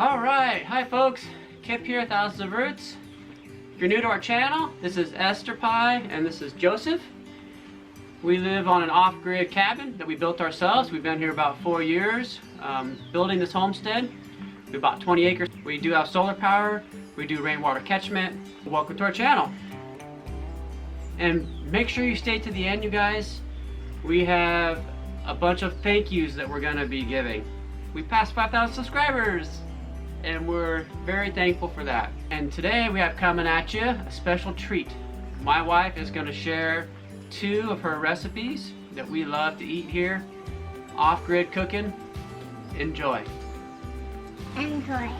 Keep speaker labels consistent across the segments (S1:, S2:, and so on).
S1: Alright, hi folks, Kip here, Thousands of Roots. If you're new to our channel, this is Esther Pie and this is Joseph. We live on an off-grid cabin that we built ourselves. We've been here about 4 years building this homestead. We have about 20 acres. We do have solar power, we do rainwater catchment. Welcome to our channel. And make sure you stay to the end, you guys. We have a bunch of thank yous that we're going to be giving. We passed 5,000 subscribers and we're very thankful for that. And today we have coming at you a special treat. My wife is going to share 2 of her recipes that we love to eat here. Off-grid cooking. Enjoy.
S2: Enjoy.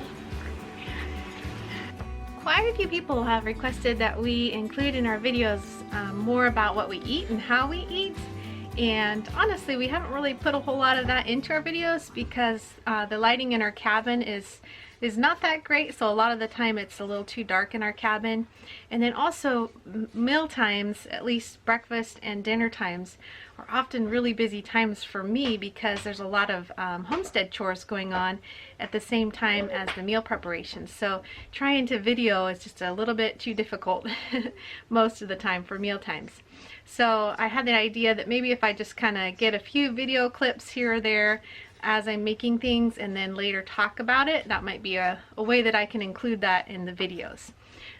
S3: Quite a few people have requested that we include in our videos more about what we eat and how we eat. And honestly, we haven't really put a whole lot of that into our videos because the lighting in our cabin is not that great, so a lot of the time it's a little too dark in our cabin. And then also meal times, at least breakfast and dinner times, are often really busy times for me because there's a lot of homestead chores going on at the same time as the meal preparation. So trying to video is just a little bit too difficult most of the time for meal times. So I had the idea that maybe if I just kind of get a few video clips here or there as I'm making things and then later talk about it, that might be a way that I can include that in the videos.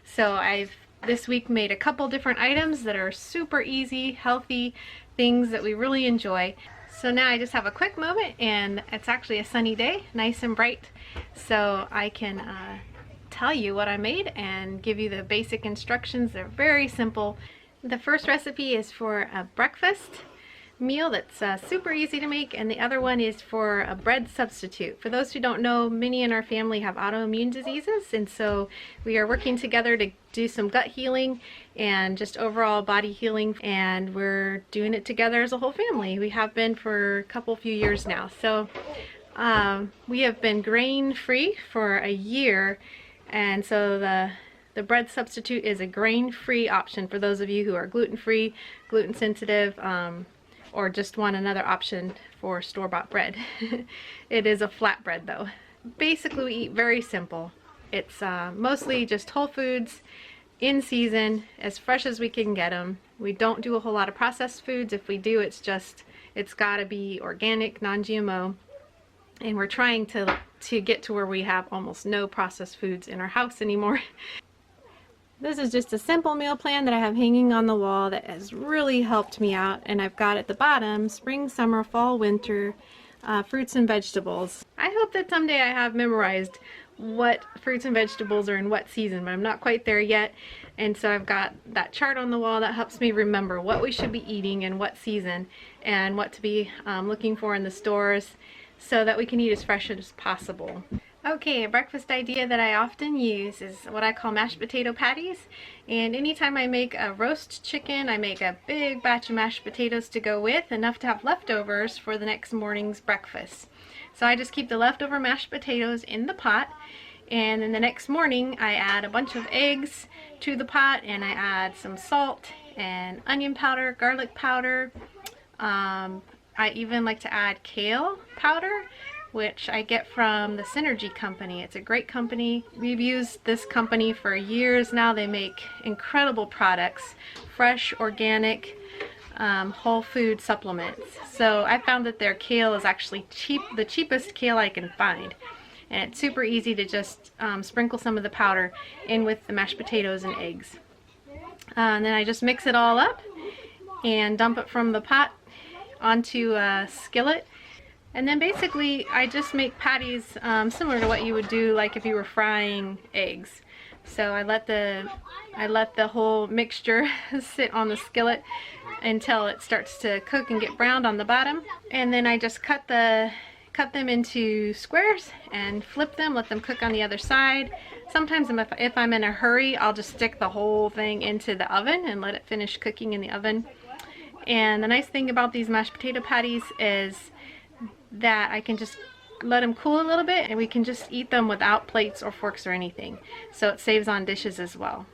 S3: So I've this week made a couple different items that are super easy, healthy things that we really enjoy. So now I just have a quick moment, and it's actually a sunny day, nice and bright, so I can tell you what I made and give you the basic instructions. They're very simple. The first recipe is for a breakfast meal that's super easy to make, and the other one is for a bread substitute. For those who don't know, many in our family have autoimmune diseases, and so we are working together to do some gut healing and just overall body healing, and we're doing it together as a whole family. We have been for a few years now. So we have been grain free for a year, and so the bread substitute is a grain-free option for those of you who are gluten-free, gluten-sensitive, or just want another option for store-bought bread. It is a flatbread though. Basically we eat very simple. It's mostly just whole foods, in season, as fresh as we can get them. We don't do a whole lot of processed foods. If we do, it's gotta be organic, non-GMO. And we're trying to get to where we have almost no processed foods in our house anymore. This is just a simple meal plan that I have hanging on the wall that has really helped me out, and I've got at the bottom spring, summer, fall, winter, fruits and vegetables. I hope that someday I have memorized what fruits and vegetables are in what season, but I'm not quite there yet. And so I've got that chart on the wall that helps me remember what we should be eating in what season and what to be looking for in the stores so that we can eat as fresh as possible. Okay, a breakfast idea that I often use is what I call mashed potato patties. And anytime I make a roast chicken, I make a big batch of mashed potatoes to go with, enough to have leftovers for the next morning's breakfast. So I just keep the leftover mashed potatoes in the pot, and then the next morning I add a bunch of eggs to the pot, and I add some salt and onion powder, garlic powder. I even like to add kale powder, which I get from the Synergy company. It's a great company. We've used this company for years now. They make incredible products, fresh, organic, whole food supplements. So I found that their kale is actually the cheapest kale I can find. And it's super easy to just sprinkle some of the powder in with the mashed potatoes and eggs. And then I just mix it all up and dump it from the pot onto a skillet. And then basically I just make patties similar to what you would do like if you were frying eggs. So I let the whole mixture sit on the skillet until it starts to cook and get browned on the bottom. And then I just cut them into squares and flip them, let them cook on the other side. Sometimes if I'm in a hurry, I'll just stick the whole thing into the oven and let it finish cooking in the oven. And the nice thing about these mashed potato patties is that I can just let them cool a little bit, and we can just eat them without plates or forks or anything. So it saves on dishes as well.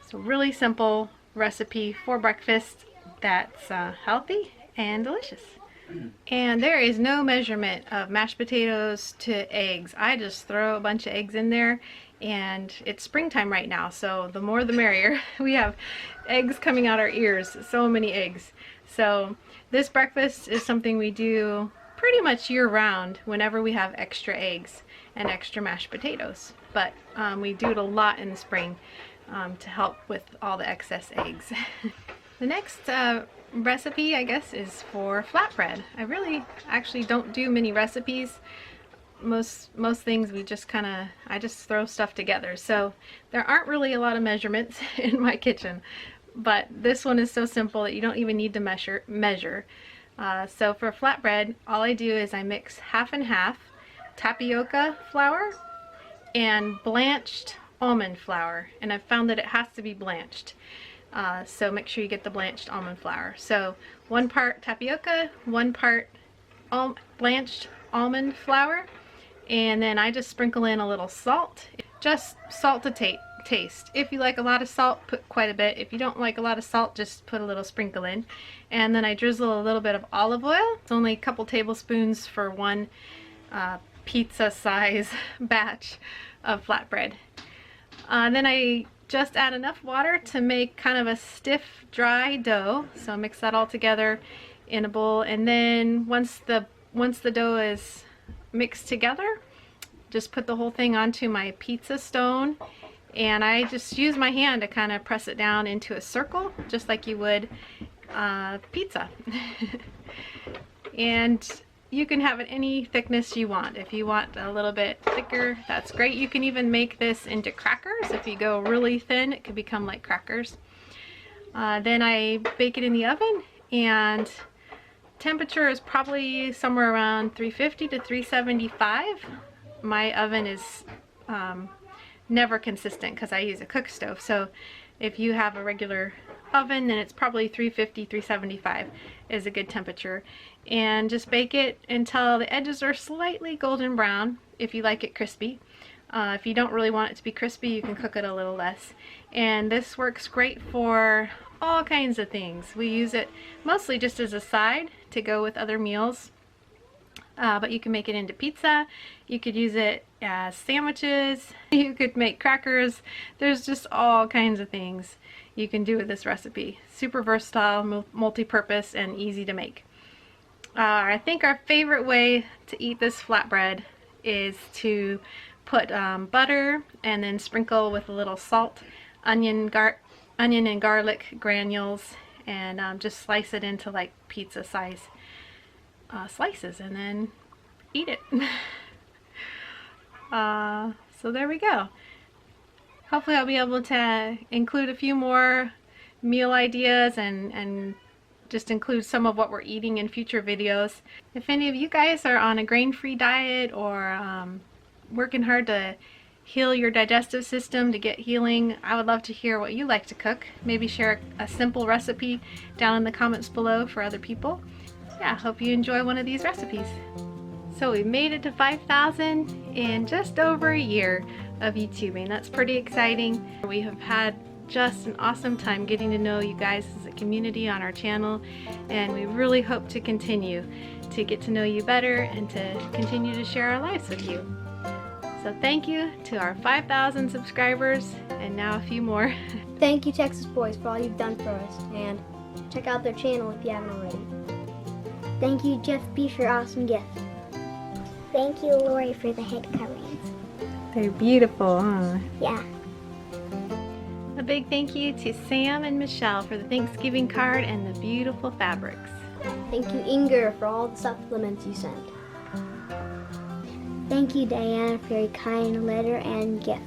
S3: So really simple recipe for breakfast that's healthy and delicious. And there is no measurement of mashed potatoes to eggs. I just throw a bunch of eggs in there, and it's springtime right now, so the more the merrier. We have eggs coming out our ears, so many eggs. So this breakfast is something we do pretty much year round whenever we have extra eggs and extra mashed potatoes. But we do it a lot in the spring to help with all the excess eggs. The next recipe, I guess, is for flatbread. I really actually don't do many recipes. Most things we just I just throw stuff together. So there aren't really a lot of measurements in my kitchen. But this one is so simple that you don't even need to measure. So for flatbread, all I do is I mix half and half tapioca flour and blanched almond flour. And I've found that it has to be blanched. So make sure you get the blanched almond flour. So 1 part tapioca, 1 part blanched almond flour, and then I just sprinkle in a little salt. Just salt to taste. If you like a lot of salt, put quite a bit. If you don't like a lot of salt, just put a little sprinkle in. And then I drizzle a little bit of olive oil. It's only a couple tablespoons for 1 pizza size batch of flatbread. Then I just add enough water to make kind of a stiff, dry dough. So mix that all together in a bowl, and then once the dough is mixed together, just put the whole thing onto my pizza stone, and I just use my hand to kind of press it down into a circle, just like you would pizza. And you can have it any thickness you want. If you want a little bit thicker, that's great. You can even make this into crackers. If you go really thin, it could become like crackers. Then I bake it in the oven, and temperature is probably somewhere around 350 to 375. My oven is never consistent because I use a cook stove. So if you have a regular oven, then it's probably 350, 375 is a good temperature. And just bake it until the edges are slightly golden brown if you like it crispy. If you don't really want it to be crispy, you can cook it a little less. And this works great for all kinds of things. We use it mostly just as a side to go with other meals. But you can make it into pizza. You could use it as sandwiches. You could make crackers. There's just all kinds of things you can do with this recipe. Super versatile, multi-purpose, and easy to make. I think our favorite way to eat this flatbread is to put butter and then sprinkle with a little salt, onion and garlic granules, and just slice it into like pizza size slices, and then eat it. So there we go. Hopefully I'll be able to include a few more meal ideas and just include some of what we're eating in future videos. If any of you guys are on a grain-free diet or working hard to heal your digestive system to get healing, I would love to hear what you like to cook. Maybe share a simple recipe down in the comments below for other people. Yeah, hope you enjoy one of these recipes. So we made it to 5,000 in just over a year of YouTubing. That's pretty exciting. We have had just an awesome time getting to know you guys as a community on our channel, and we really hope to continue to get to know you better and to continue to share our lives with you. So thank you to our 5,000 subscribers, and now a few more.
S2: Thank you, Texas Boys, for all you've done for us, and check out their channel if you haven't already. Thank you, Jeff B, for your awesome gift. Thank you, Lori, for the head coverings.
S3: They're beautiful, huh?
S2: Yeah.
S3: A big thank you to Sam and Michelle for the Thanksgiving card and the beautiful fabrics.
S2: Thank you, Inger, for all the supplements you sent. Thank you, Diana, for your kind letter and gift.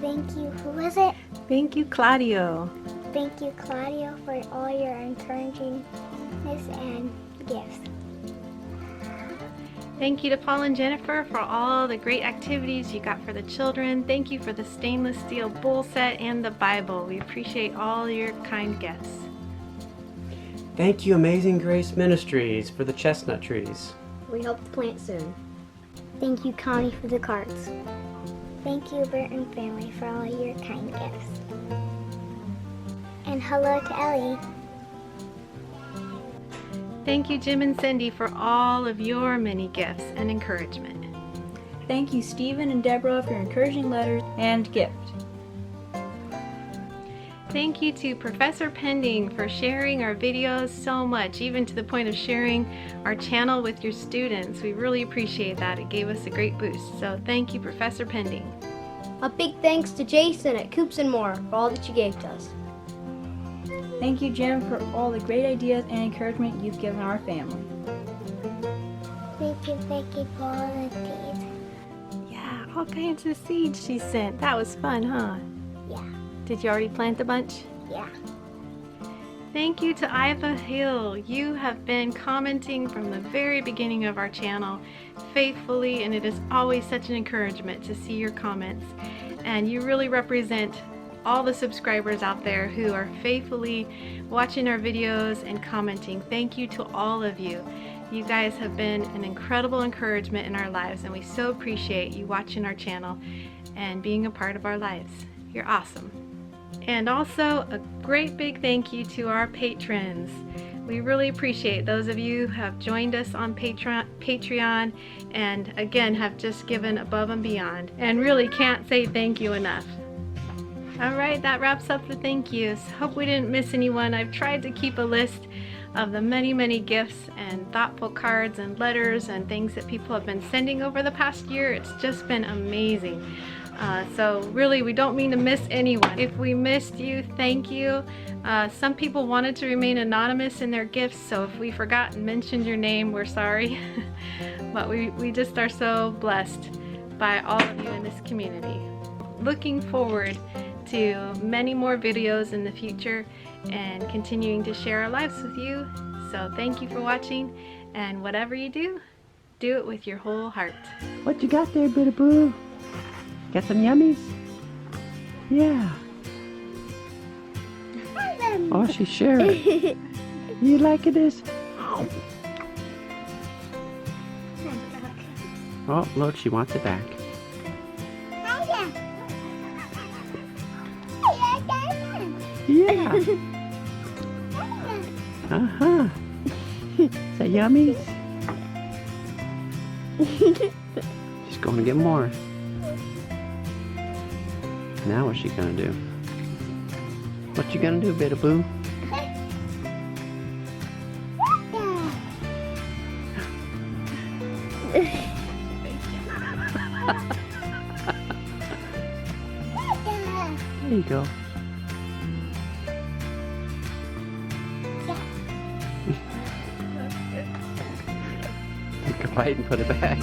S2: Thank you, who was it?
S3: Thank you, Claudio.
S2: Thank you, Claudio, for all your encouragingness and gifts.
S3: Thank you to Paul and Jennifer for all the great activities you got for the children. Thank you for the stainless steel bowl set and the Bible. We appreciate all your kind gifts.
S1: Thank you, Amazing Grace Ministries, for the chestnut trees.
S2: We hope to plant soon. Thank you, Connie, for the cards. Thank you, Burton family, for all your kind gifts. And hello to Ellie.
S3: Thank you, Jim and Cindy, for all of your many gifts and encouragement.
S4: Thank you, Stephen and Deborah, for your encouraging letters and gift.
S3: Thank you to Professor Pending for sharing our videos so much, even to the point of sharing our channel with your students. We really appreciate that. It gave us a great boost. So thank you, Professor Pending.
S2: A big thanks to Jason at Coops and More for all that you gave to us.
S4: Thank you, Jim, for all the great ideas and encouragement you've given our family.
S2: Thank you, Becky, for all the seeds.
S3: Yeah, all kinds of seeds she sent. That was fun, huh?
S2: Yeah.
S3: Did you already plant a bunch?
S2: Yeah.
S3: Thank you to Iva Hill. You have been commenting from the very beginning of our channel faithfully, and it is always such an encouragement to see your comments. And you really represent all the subscribers out there who are faithfully watching our videos and commenting. Thank you to all of you. You guys have been an incredible encouragement in our lives, and we so appreciate you watching our channel and being a part of our lives. You're awesome. And also a great big thank you to our patrons. We really appreciate those of you who have joined us on Patreon and again have just given above and beyond, and really can't say thank you enough. Alright, that wraps up the thank yous. Hope we didn't miss anyone. I've tried to keep a list of the many gifts and thoughtful cards and letters and things that people have been sending over the past year. It's just been amazing. So really, we don't mean to miss anyone. If we missed you, thank you. Some people wanted to remain anonymous in their gifts, so if we forgot and mentioned your name, we're sorry. But we just are so blessed by all of you in this community. Looking forward to many more videos in the future and continuing to share our lives with you. So thank you for watching, and whatever you do, do it with your whole heart.
S1: What you got there, Bitty Boo? Got some yummies? Yeah. Oh, she's sharing. You liking this? Oh, look, she wants it back. Yeah. Uh-huh. Is that yummies? She's going to get more. Now what's she gonna do? What you gonna do, Bitty Boo? There you go. Take a bite and put it back.